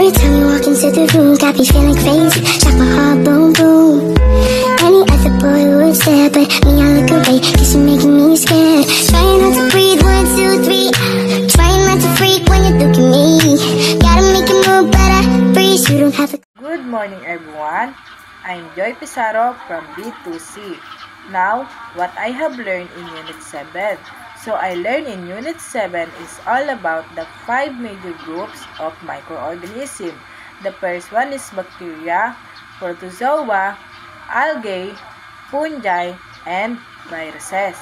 Every time you walk into the room, got me feeling crazy. Shock my heart, boom, boom. Any other boy would stare, but me, I look away, cause you're making me scared. Trying not to breathe, 1, 2, 3. Trying not to freak when you look at me. Gotta make it move, but I freeze. You don't have to. Good morning, everyone. I'm Joy Pizarro from B2C. Now, what I have learned in Unit 7. So, I learned in Unit 7 is all about the 5 major groups of microorganisms. The first one is bacteria, protozoa, algae, fungi, and viruses.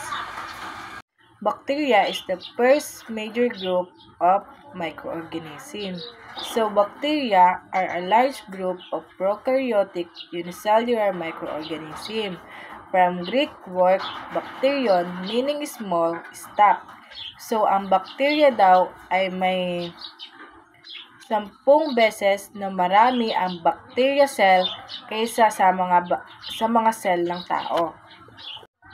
Bacteria is the first major group of microorganisms. So, bacteria are a large group of prokaryotic unicellular microorganisms. From Greek word bacterion, meaning small, stop. So, ang bacteria daw ay may 10 beses na marami ang bacteria cell kaysa sa mga cell ng tao.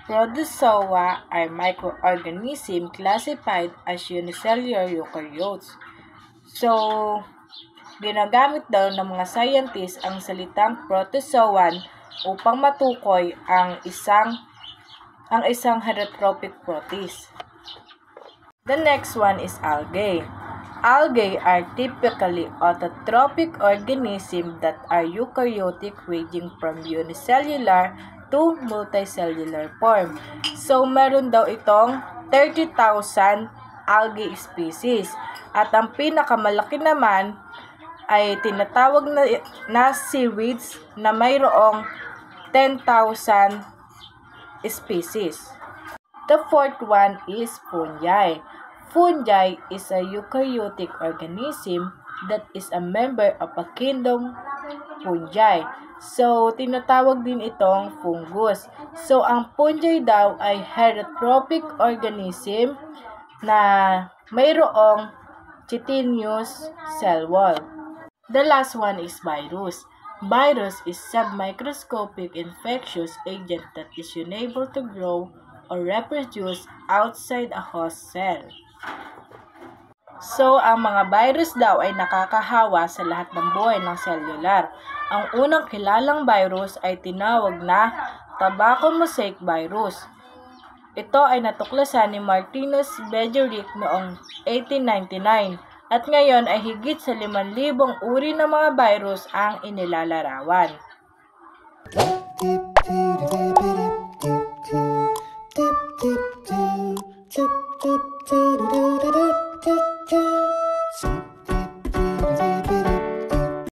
Protozoa are microorganisms classified as unicellular eukaryotes. So, ginagamit daw ng mga scientists ang salitang protozoan upang matukoy ang isang heterotrophic protists. The next one is algae. Algae are typically autotrophic organisms that are eukaryotic, ranging from unicellular to multicellular form. So, meron daw itong 30,000 algae species. At ang pinakamalaki naman ay tinatawag na seaweeds na mayroong 10,000 species. The fourth one is fungi. Fungi is a eukaryotic organism that is a member of a kingdom fungi. So, tinatawag din itong fungus. So, ang fungi daw ay heterotrophic organism na mayroong chitinous cell wall. The last one is virus. Virus is submicroscopic infectious agent that is unable to grow or reproduce outside a host cell. So, ang mga virus daw ay nakakahawa sa lahat ng buhay ng cellular. Ang unang kilalang virus ay tinawag na tobacco mosaic virus. Ito ay natuklasan ni Martinus Beijerick noong 1899 at ngayon ay higit sa 5,000 uri ng mga virus ang inilalarawan.